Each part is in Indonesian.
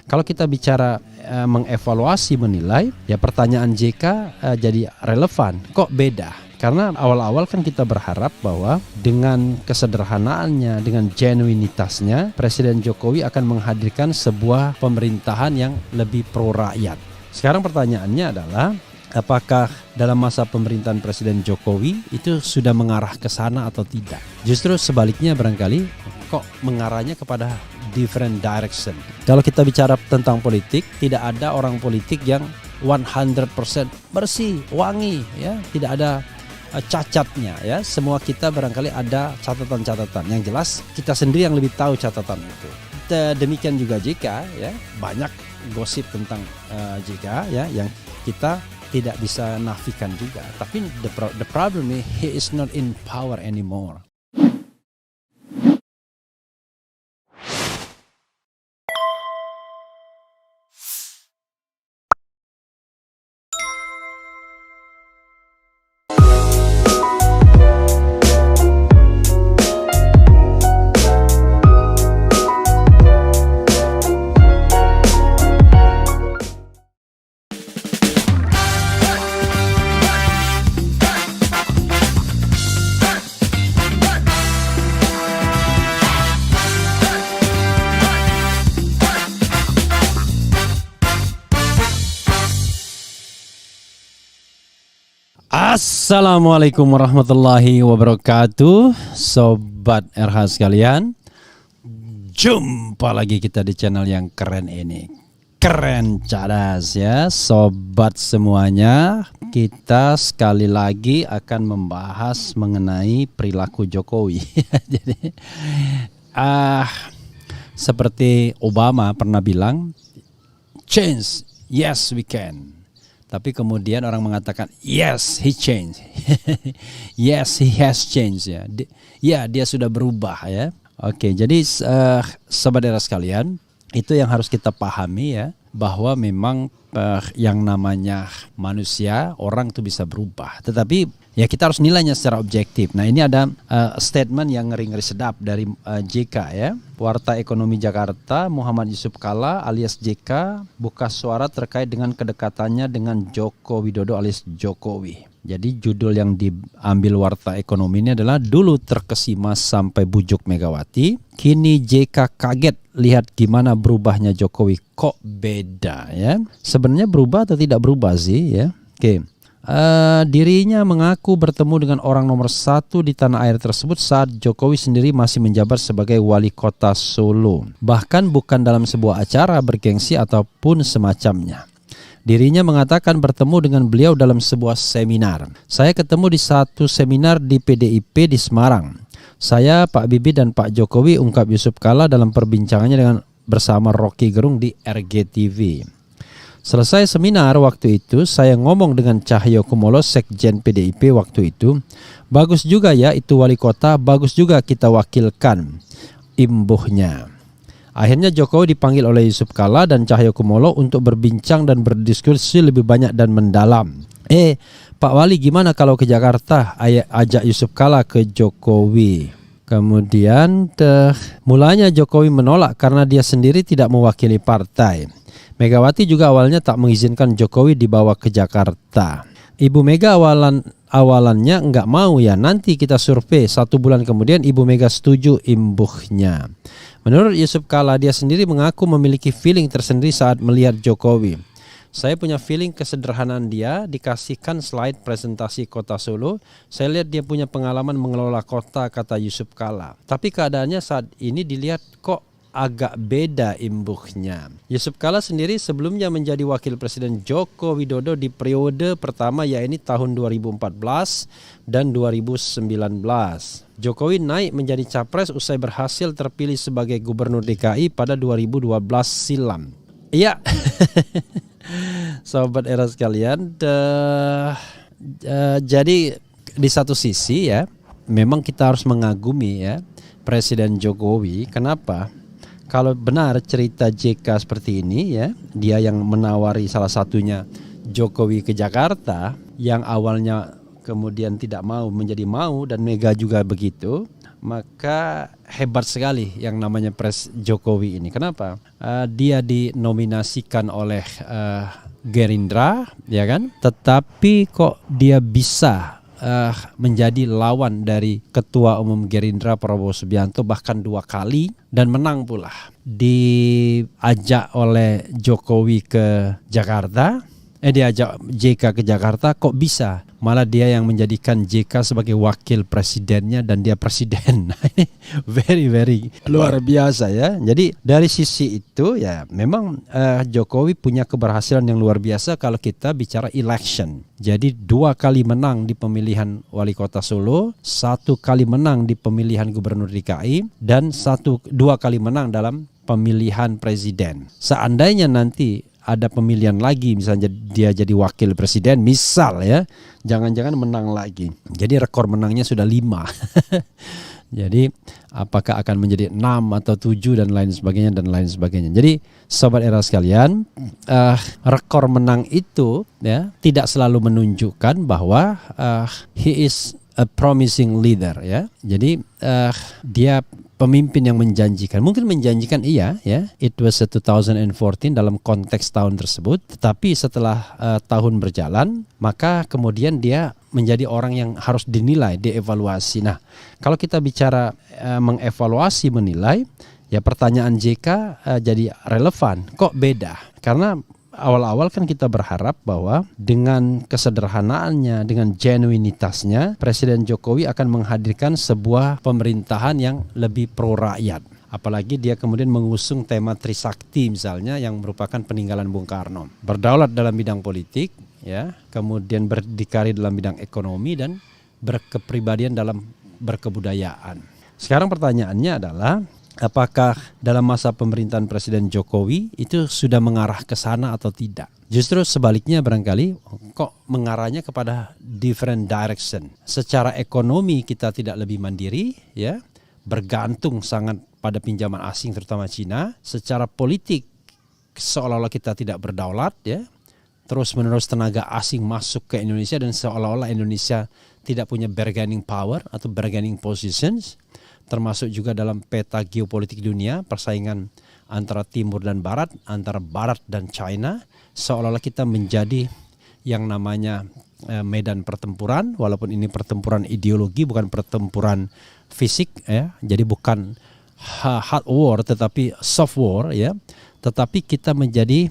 Kalau kita bicara mengevaluasi, menilai, ya pertanyaan JK jadi relevan. Kok beda? Karena awal-awal kan kita berharap bahwa dengan kesederhanaannya, dengan genuinitasnya, Presiden Jokowi akan menghadirkan sebuah pemerintahan yang lebih pro rakyat. Sekarang pertanyaannya adalah, apakah dalam masa pemerintahan Presiden Jokowi itu sudah mengarah ke sana atau tidak? Justru sebaliknya barangkali kok mengarahnya kepada different direction. Kalau kita bicara tentang politik, tidak ada orang politik yang 100% bersih, wangi, ya, tidak ada cacatnya, ya. Semua kita barangkali ada catatan-catatan. Yang jelas kita sendiri yang lebih tahu catatan itu. Demikian juga JK, ya, banyak gosip tentang JK, ya, yang kita tidak bisa nafikan juga. Tapi the problem is he is not in power anymore. Assalamualaikum warahmatullahi wabarakatuh, Sobat RH sekalian. Jumpa lagi kita di channel yang keren ini. Keren cadas ya Sobat semuanya. Kita sekali lagi akan membahas mengenai perilaku Jokowi. Jadi seperti Obama pernah bilang, change, yes we can. Tapi kemudian orang mengatakan yes he changed, yes he has changed, ya. Dia sudah berubah, ya. Oke, jadi Sobat era sekalian, itu yang harus kita pahami, ya, bahwa memang yang namanya manusia, orang itu bisa berubah. Tetapi ya kita harus nilainya secara objektif. Nah, ini ada statement yang ngeri-ngeri sedap dari JK, ya. Warta Ekonomi Jakarta Muhammad Yusuf Kalla alias JK buka suara terkait dengan kedekatannya dengan Joko Widodo alias Jokowi. Jadi judul yang diambil Warta Ekonomi ini adalah dulu terkesima sampai bujuk Megawati, kini JK kaget lihat gimana berubahnya Jokowi, kok beda, ya. Sebenarnya berubah atau tidak berubah sih, ya. Oke. Dirinya mengaku bertemu dengan orang nomor 1 di tanah air tersebut saat Jokowi sendiri masih menjabat sebagai wali kota Solo. Bahkan bukan dalam sebuah acara bergengsi ataupun semacamnya. Dirinya mengatakan bertemu dengan beliau dalam sebuah seminar. Saya ketemu di satu seminar di PDIP di Semarang. Saya, Pak Bibi dan Pak Jokowi, ungkap Yusuf Kalla dalam perbincangannya dengan bersama Rocky Gerung di RGTV. Selesai seminar waktu itu, saya ngomong dengan Cahyokumolo, Sekjen PDIP waktu itu. Bagus juga ya itu wali kota, bagus juga kita wakilkan, imbuhnya. Akhirnya Jokowi dipanggil oleh Yusuf Kalla dan Cahyokumolo untuk berbincang dan berdiskusi lebih banyak dan mendalam. Pak Wali gimana kalau ke Jakarta? Ajak Yusuf Kalla ke Jokowi. Kemudian mulanya Jokowi menolak karena dia sendiri tidak mewakili partai. Megawati juga awalnya tak mengizinkan Jokowi dibawa ke Jakarta. Ibu Mega awalannya enggak mau, ya nanti kita survei. 1 bulan kemudian Ibu Mega setuju, imbuhnya. Menurut Yusuf Kalla, dia sendiri mengaku memiliki feeling tersendiri saat melihat Jokowi. Saya punya feeling kesederhanaan dia, dikasihkan slide presentasi kota Solo. Saya lihat dia punya pengalaman mengelola kota, kata Yusuf Kalla. Tapi keadaannya saat ini dilihat kok agak beda, imbuhnya. Yusuf Kalla sendiri sebelumnya menjadi wakil Presiden Joko Widodo di periode pertama, yaitu tahun 2014 dan 2019. Jokowi naik menjadi capres usai berhasil terpilih sebagai gubernur DKI pada 2012 silam. Iya. Sobat era sekalian, jadi di satu sisi, ya, memang kita harus mengagumi, ya, Presiden Jokowi. Kenapa? Kalau benar cerita JK seperti ini, ya, dia yang menawari salah satunya Jokowi ke Jakarta, yang awalnya kemudian tidak mau menjadi mau, dan Mega juga begitu. maka hebat sekali yang namanya Jokowi ini. Kenapa? Dia dinominasikan oleh Gerindra, ya kan? Tetapi kok dia bisa menjadi lawan dari Ketua Umum Gerindra Prabowo Subianto bahkan 2 kali dan menang pula. Diajak oleh Jokowi ke Jakarta, diajak JK ke Jakarta, kok bisa? Malah dia yang menjadikan JK sebagai wakil presidennya dan dia presiden. Very luar biasa ya. Jadi dari sisi itu ya memang Jokowi punya keberhasilan yang luar biasa kalau kita bicara election. Jadi 2 kali menang di pemilihan wali kota Solo, 1 kali menang di pemilihan gubernur DKI, dan 2 kali menang dalam pemilihan presiden. Seandainya nanti ada pemilihan lagi, misalnya dia jadi wakil presiden, misal ya, jangan-jangan menang lagi. Jadi rekor menangnya sudah 5. Jadi apakah akan menjadi 6 atau 7 dan lain sebagainya. Jadi sobat era sekalian, rekor menang itu ya tidak selalu menunjukkan bahwa he is a promising leader ya. Jadi dia pemimpin yang menjanjikan. Mungkin menjanjikan iya ya. It was 2014 dalam konteks tahun tersebut. Tetapi setelah tahun berjalan, maka kemudian dia menjadi orang yang harus dinilai, dievaluasi. Nah, kalau kita bicara mengevaluasi, menilai, ya pertanyaan JK jadi relevan. Kok beda? Karena awal-awal kan kita berharap bahwa dengan kesederhanaannya, dengan genuinitasnya, Presiden Jokowi akan menghadirkan sebuah pemerintahan yang lebih pro rakyat. Apalagi dia kemudian mengusung tema Trisakti misalnya yang merupakan peninggalan Bung Karno. Berdaulat dalam bidang politik, ya, kemudian berdikari dalam bidang ekonomi dan berkepribadian dalam berkebudayaan. Sekarang pertanyaannya adalah, apakah dalam masa pemerintahan Presiden Jokowi itu sudah mengarah ke sana atau tidak? Justru sebaliknya barangkali kok mengarahnya kepada different direction. Secara ekonomi kita tidak lebih mandiri, ya, bergantung sangat pada pinjaman asing terutama Cina. Secara politik seolah-olah kita tidak berdaulat, ya. Terus-menerus tenaga asing masuk ke Indonesia dan seolah-olah Indonesia tidak punya bargaining power atau bargaining positions. Termasuk juga dalam peta geopolitik dunia, persaingan antara timur dan barat, antara barat dan China, seolah-olah kita menjadi yang namanya medan pertempuran, walaupun ini pertempuran ideologi, bukan pertempuran fisik, ya. Jadi bukan hard war tetapi soft war, ya. Tetapi kita menjadi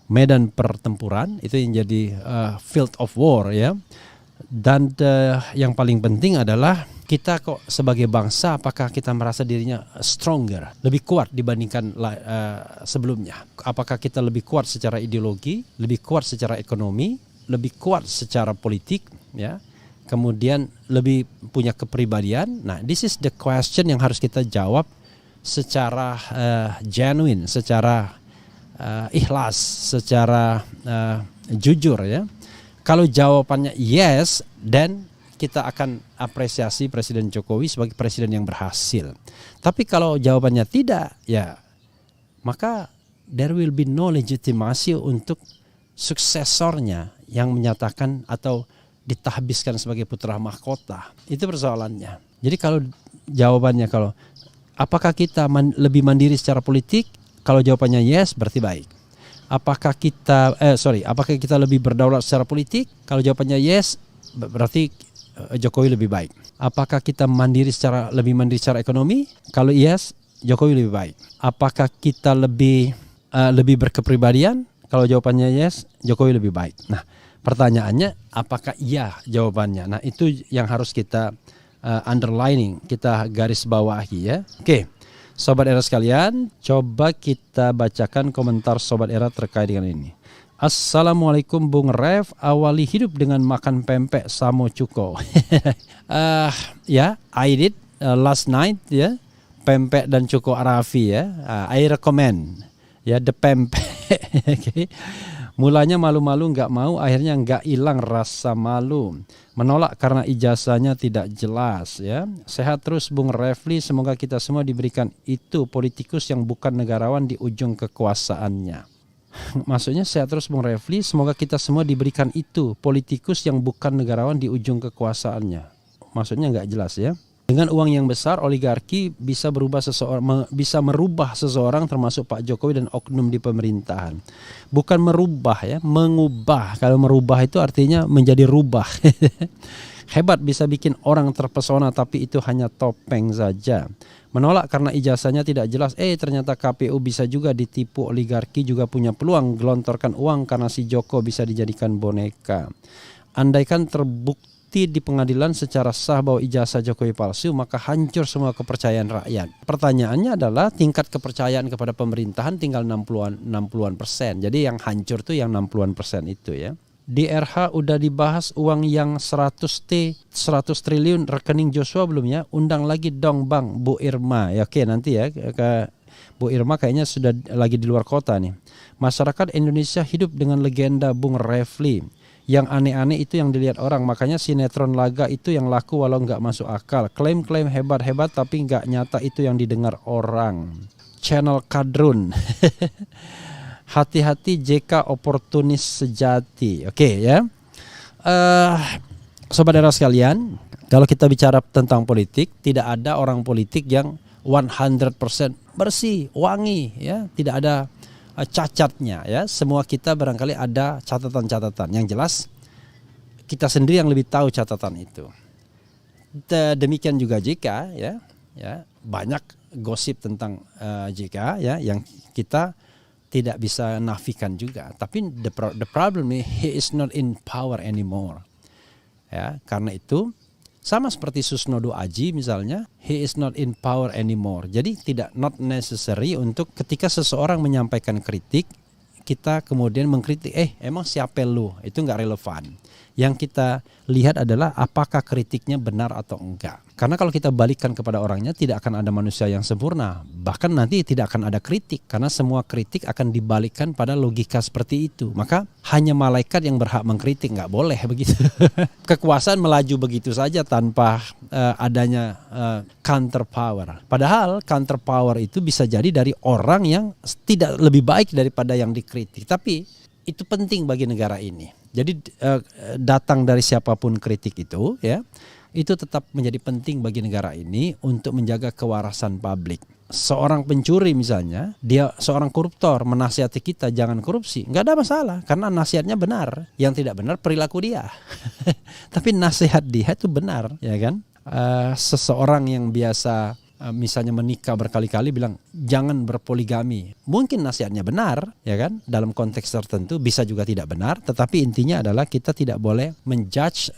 medan pertempuran, itu yang jadi field of war, ya. Dan yang paling penting adalah kita kok sebagai bangsa, apakah kita merasa dirinya stronger, lebih kuat dibandingkan sebelumnya? Apakah kita lebih kuat secara ideologi, lebih kuat secara ekonomi, lebih kuat secara politik, ya? Kemudian lebih punya kepribadian. Nah, this is the question yang harus kita jawab secara genuine, secara ikhlas, secara jujur, ya. Kalau jawabannya yes, then kita akan apresiasi Presiden Jokowi sebagai presiden yang berhasil. Tapi kalau jawabannya tidak, ya maka there will be no legitimasi untuk suksesornya yang menyatakan atau ditahbiskan sebagai putra mahkota. Itu persoalannya. Jadi kalau jawabannya, kalau apakah kita lebih mandiri secara politik? Kalau jawabannya yes, berarti baik. Apakah kita lebih berdaulat secara politik? Kalau jawabannya yes, berarti Jokowi lebih baik. Apakah kita lebih mandiri secara ekonomi? Kalau yes, Jokowi lebih baik. Apakah kita lebih berkepribadian? Kalau jawabannya yes, Jokowi lebih baik. Nah, pertanyaannya apakah iya jawabannya? Nah, itu yang harus kita underlining, kita garis bawahi, ya. Oke. Sobat Era sekalian, coba kita bacakan komentar Sobat Era terkait dengan ini. Assalamualaikum Bung Rev, awali hidup dengan makan pempek samo cuko. I did last night, ya, pempek dan cuko Arafi, ya. I recommend, ya, the pempek. Okay. Mulanya malu-malu nggak mau, akhirnya nggak hilang rasa malu. Menolak karena ijazahnya tidak jelas, ya. Sehat terus Bung Refli, semoga kita semua diberikan itu politikus yang bukan negarawan di ujung kekuasaannya. Maksudnya sehat terus Bung Refli, semoga kita semua diberikan itu politikus yang bukan negarawan di ujung kekuasaannya. Maksudnya nggak jelas, ya. Dengan uang yang besar, oligarki bisa bisa merubah seseorang, termasuk Pak Jokowi dan oknum di pemerintahan. Bukan merubah ya, mengubah. Kalau merubah itu artinya menjadi rubah. Hebat, bisa bikin orang terpesona, tapi itu hanya topeng saja. Menolak karena ijazahnya tidak jelas. Ternyata KPU bisa juga ditipu, oligarki juga punya peluang gelontorkan uang karena si Joko bisa dijadikan boneka. Andaikan terbukti di pengadilan secara sah bahwa ijazah Jokowi palsu, maka hancur semua kepercayaan rakyat. Pertanyaannya adalah tingkat kepercayaan kepada pemerintahan tinggal 60-an persen. Jadi yang hancur tuh yang 60-an persen itu ya. Di RH udah dibahas uang yang 100 triliun rekening Joshua belum ya? Undang lagi dong Bang, Bu Irma. Ya, oke, nanti ya ke Bu Irma kayaknya sudah lagi di luar kota nih. Masyarakat Indonesia hidup dengan legenda Bung Refli. Yang aneh-aneh itu yang dilihat orang, makanya sinetron laga itu yang laku walau nggak masuk akal. Klaim-klaim hebat-hebat tapi nggak nyata itu yang didengar orang. Channel Kadrun. Hati-hati JK oportunis sejati. Oke ya. Sobat era sekalian, kalau kita bicara tentang politik, tidak ada orang politik yang 100% bersih, wangi ya, tidak ada cacatnya ya. Semua kita barangkali ada catatan-catatan. Yang jelas kita sendiri yang lebih tahu catatan itu. Demikian juga JK ya, banyak gosip tentang JK ya yang kita tidak bisa nafikan juga. Tapi the problem is he is not in power anymore. Ya, karena itu sama seperti Susnodo Aji misalnya, he is not in power anymore. Jadi not necessary untuk ketika seseorang menyampaikan kritik, kita kemudian mengkritik, emang siapa lu? Itu nggak relevan. Yang kita lihat adalah apakah kritiknya benar atau enggak. Karena kalau kita balikkan kepada orangnya, tidak akan ada manusia yang sempurna. Bahkan nanti tidak akan ada kritik, karena semua kritik akan dibalikkan pada logika seperti itu. Maka hanya malaikat yang berhak mengkritik, nggak boleh begitu. Kekuasaan melaju begitu saja tanpa adanya counter power. Padahal counter power itu bisa jadi dari orang yang tidak lebih baik daripada yang dikritik. Tapi itu penting bagi negara ini. Jadi datang dari siapapun kritik itu ya, itu tetap menjadi penting bagi negara ini untuk menjaga kewarasan publik. Seorang pencuri misalnya, dia seorang koruptor menasihati kita jangan korupsi, nggak ada masalah karena nasihatnya benar. Yang tidak benar perilaku dia. Tapi nasihat dia itu benar, ya kan? Seseorang yang biasa misalnya menikah berkali-kali bilang jangan berpoligami, mungkin nasihatnya benar ya kan, dalam konteks tertentu bisa juga tidak benar, tetapi intinya adalah kita tidak boleh menjudge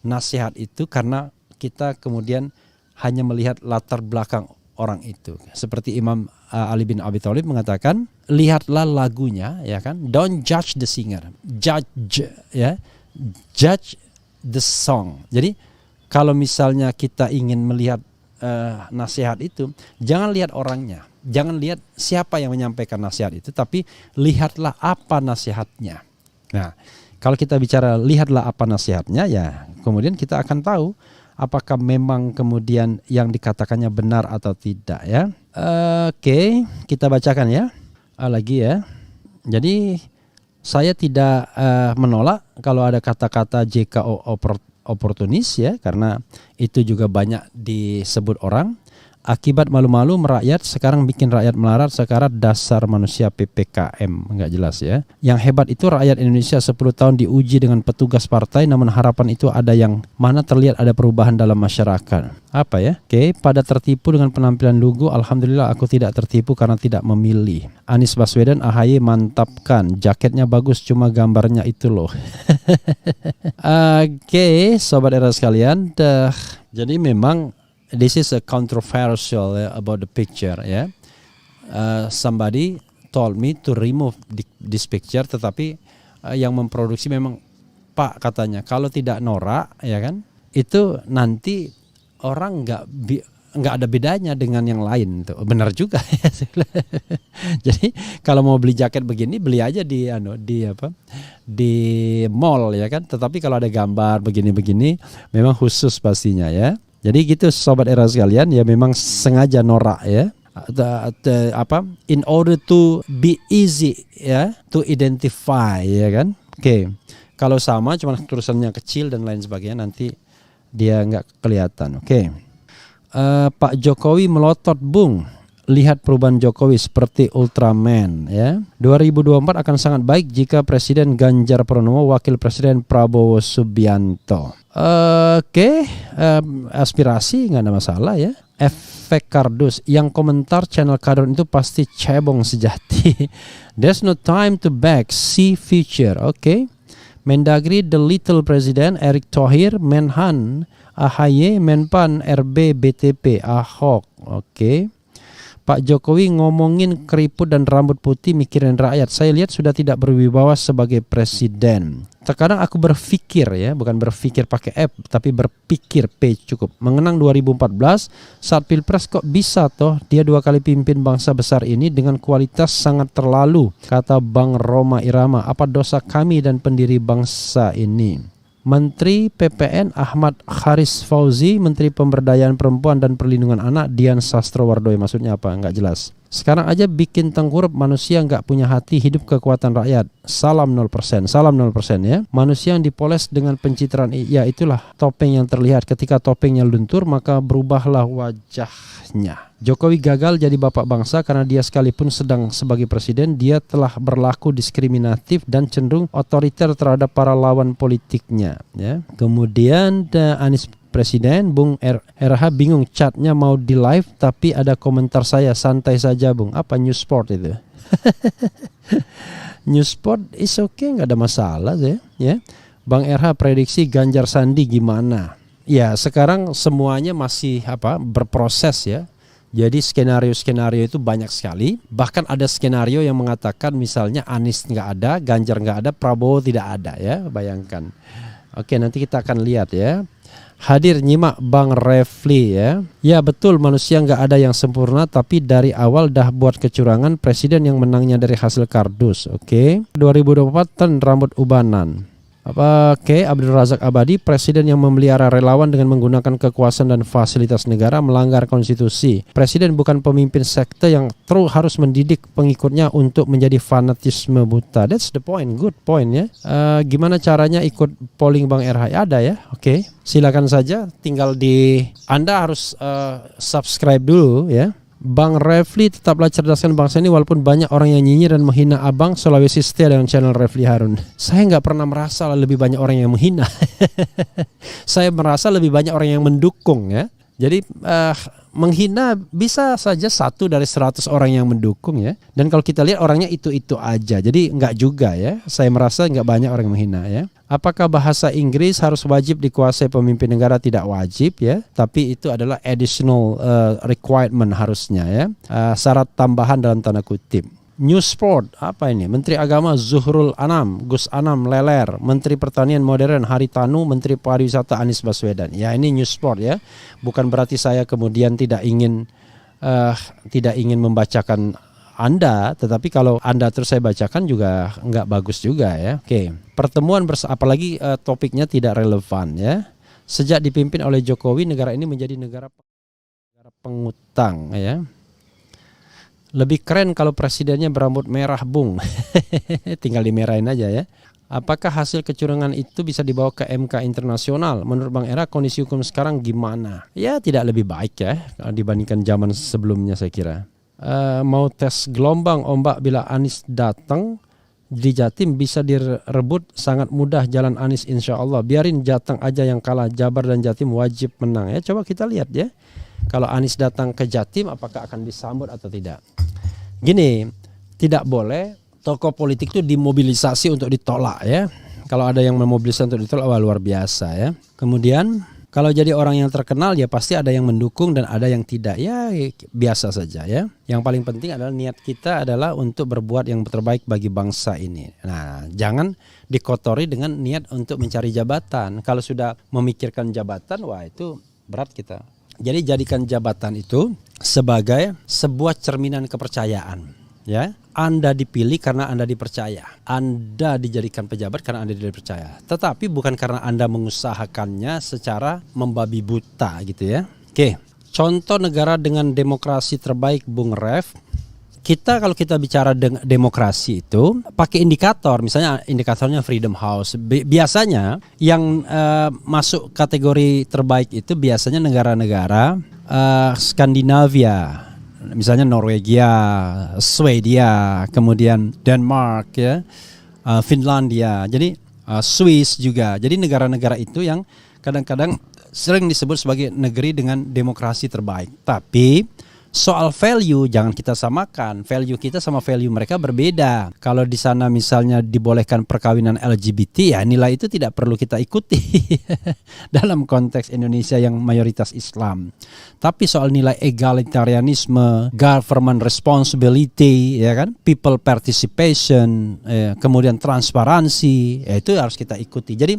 nasihat itu karena kita kemudian hanya melihat latar belakang orang itu. Seperti Imam Ali bin Abi Thalib mengatakan, lihatlah lagunya ya kan, don't judge the singer, judge the song. Jadi kalau misalnya kita ingin melihat nasihat itu, jangan lihat orangnya, jangan lihat siapa yang menyampaikan nasihat itu, tapi lihatlah apa nasihatnya. Nah, kalau kita bicara lihatlah apa nasihatnya, ya kemudian kita akan tahu apakah memang kemudian yang dikatakannya benar atau tidak ya. Oke, kita bacakan ya lagi ya. Jadi saya tidak menolak kalau ada kata-kata JK oportunis ya, karena itu juga banyak disebut orang. Akibat malu-malu merakyat, sekarang bikin rakyat melarat, sekarang dasar manusia PPKM, nggak jelas ya. Yang hebat itu rakyat Indonesia 10 tahun diuji dengan petugas partai, namun harapan itu ada yang mana terlihat ada perubahan dalam masyarakat. Apa ya? Oke, pada tertipu dengan penampilan lugu, alhamdulillah aku tidak tertipu karena tidak memilih. Anies Baswedan, AHY mantapkan, jaketnya bagus cuma gambarnya itu loh. Oke, sobat era sekalian, jadi memang this is a controversial about the picture ya. Somebody told me to remove this picture, tetapi yang memproduksi memang Pak katanya kalau tidak norak ya kan, itu nanti orang nggak ada bedanya dengan yang lain tuh. Benar juga ya. Jadi kalau mau beli jaket begini beli aja di mall ya kan. Tetapi kalau ada gambar begini-begini memang khusus pastinya ya. Jadi gitu sobat era sekalian ya, memang sengaja norak ya. In order to be easy ya to identify ya kan. Oke. Kalau sama cuma tulisannya kecil dan lain sebagainya nanti dia nggak kelihatan. Oke. Pak Jokowi melotot, Bung. Lihat perubahan Jokowi seperti Ultraman ya. 2024 akan sangat baik jika Presiden Ganjar Pranowo, Wakil Presiden Prabowo Subianto. Oke, aspirasi nggak ada masalah ya. Efek kardus, yang komentar channel Kadron itu pasti cebong sejati. There's no time to back, see future. Oke. Mendagri the little President Erick Thohir, Menhan AHY, Menpan RB BTP Ahok. Oke. Pak Jokowi ngomongin keriput dan rambut putih mikirin rakyat. Saya lihat sudah tidak berwibawa sebagai presiden. Terkadang aku berpikir ya, bukan berpikir pakai F, tapi berpikir P cukup. Mengenang 2014 saat Pilpres kok bisa toh dia 2 kali pimpin bangsa besar ini dengan kualitas sangat terlalu. Kata Bang Roma Irama, apa dosa kami dan pendiri bangsa ini? Menteri PPN Ahmad Haris Fauzi, Menteri Pemberdayaan Perempuan dan Perlindungan Anak Dian Sastrowardoyo, maksudnya apa? Nggak jelas. Sekarang aja bikin tengkurap, manusia nggak punya hati, hidup kekuatan rakyat. Salam 0%, salam 0% ya. Manusia yang dipoles dengan pencitraan, ya itulah topeng yang terlihat. Ketika topengnya luntur maka berubahlah wajahnya. Jokowi gagal jadi bapak bangsa karena dia sekalipun sedang sebagai presiden, dia telah berlaku diskriminatif dan cenderung otoriter terhadap para lawan politiknya ya. Kemudian Anies Presiden, Bung RH bingung chatnya mau di live tapi ada komentar saya, santai saja Bung. Apa News Sport itu? News Sport is okay, nggak ada masalah ya. Bang RH prediksi Ganjar Sandi gimana? Ya sekarang semuanya masih berproses ya. Jadi skenario-skenario itu banyak sekali. Bahkan ada skenario yang mengatakan misalnya Anies nggak ada, Ganjar nggak ada, Prabowo tidak ada ya. Bayangkan. Oke, nanti kita akan lihat ya. Hadir nyimak Bang Refli ya. Ya betul, manusia nggak ada yang sempurna, tapi dari awal dah buat kecurangan. Presiden yang menangnya dari hasil kardus. Oke. 2024 ten rambut ubanan. Oke, Abdul Razak Abadi, presiden yang memelihara relawan dengan menggunakan kekuasaan dan fasilitas negara melanggar konstitusi. Presiden bukan pemimpin sekte yang terus harus mendidik pengikutnya untuk menjadi fanatisme buta. That's the point, good point ya. Gimana caranya ikut polling Bang RH? Ada ya, oke. Silakan saja, tinggal Anda harus subscribe dulu ya. Bang Refli, tetaplah cerdaskan bangsa ini walaupun banyak orang yang nyinyir dan menghina abang. Sulawesi setia dengan channel Refli Harun. Saya nggak pernah merasa lebih banyak orang yang menghina. Saya merasa lebih banyak orang yang mendukung ya. Jadi menghina bisa saja 1 dari 100 orang yang mendukung ya. Dan kalau kita lihat orangnya itu-itu aja. Jadi nggak juga ya. Saya merasa nggak banyak orang yang menghina ya. Apakah bahasa Inggris harus wajib dikuasai pemimpin negara? Tidak wajib ya. Tapi itu adalah additional requirement harusnya ya. Syarat tambahan dalam tanda kutip. News Sport, apa ini? Menteri Agama Zuhrul Anam, Gus Anam Leler, Menteri Pertanian Modern Haritanu, Menteri Pariwisata Anies Baswedan. Ya ini News Sport ya. Bukan berarti saya kemudian tidak ingin membacakan Anda, tetapi kalau Anda terus saya bacakan juga nggak bagus juga ya. Oke, pertemuan apalagi topiknya tidak relevan ya. Sejak dipimpin oleh Jokowi, negara ini menjadi negara pengutang ya. Lebih keren kalau presidennya berambut merah Bung. Tinggal dimerahin aja ya. Apakah hasil kecurangan itu bisa dibawa ke MK internasional? Menurut Bang Era, kondisi hukum sekarang gimana? Ya tidak lebih baik ya dibandingkan zaman sebelumnya saya kira. Mau tes gelombang ombak bila Anies datang di Jatim bisa direbut sangat mudah jalan Anies insya Allah. Biarin Jateng aja yang kalah, Jabar dan Jatim wajib menang ya. Coba kita lihat ya. Kalau Anies datang ke Jatim apakah akan disambut atau tidak? Gini, tidak boleh tokoh politik itu dimobilisasi untuk ditolak ya. Kalau ada yang memobilisasi untuk ditolak, wah luar biasa ya. Kemudian kalau jadi orang yang terkenal ya pasti ada yang mendukung dan ada yang tidak. Ya biasa saja ya. Yang paling penting adalah niat kita adalah untuk berbuat yang terbaik bagi bangsa ini. Nah, jangan dikotori dengan niat untuk mencari jabatan. Kalau sudah memikirkan jabatan, wah itu berat kita. Jadi jadikan jabatan itu sebagai sebuah cerminan kepercayaan, ya. Anda dipilih karena Anda dipercaya. Anda dijadikan pejabat karena Anda dipercaya. Tetapi bukan karena Anda mengusahakannya secara membabi buta gitu ya. Oke, contoh negara dengan demokrasi terbaik Bung Ref. Kalau kita bicara demokrasi itu pakai indikator, misalnya indikatornya Freedom House. Biasanya yang masuk kategori terbaik itu biasanya negara-negara Skandinavia, misalnya Norwegia, Swedia, kemudian Denmark ya, Finlandia, jadi Swiss juga. Jadi negara-negara itu yang kadang-kadang sering disebut sebagai negeri dengan demokrasi terbaik. Tapi soal value jangan kita samakan. Value kita sama value mereka berbeda. Kalau di sana misalnya dibolehkan perkawinan LGBT, ya nilai itu tidak perlu kita ikuti dalam konteks Indonesia yang mayoritas Islam. Tapi soal nilai egalitarianisme, government responsibility, ya kan, people participation, kemudian transparansi, ya itu harus kita ikuti. Jadi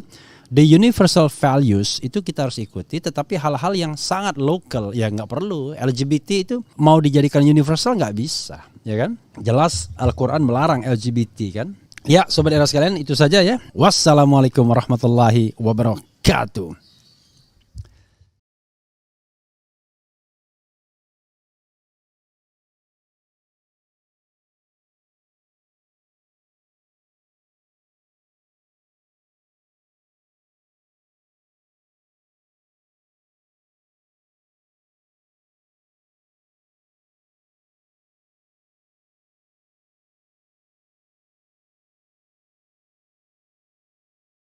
the universal values itu kita harus ikuti, tetapi hal-hal yang sangat lokal ya nggak perlu. LGBT itu mau dijadikan universal nggak bisa, ya kan? Jelas Al-Quran melarang LGBT kan? Ya, sobat era sekalian, itu saja ya. Wassalamualaikum warahmatullahi wabarakatuh.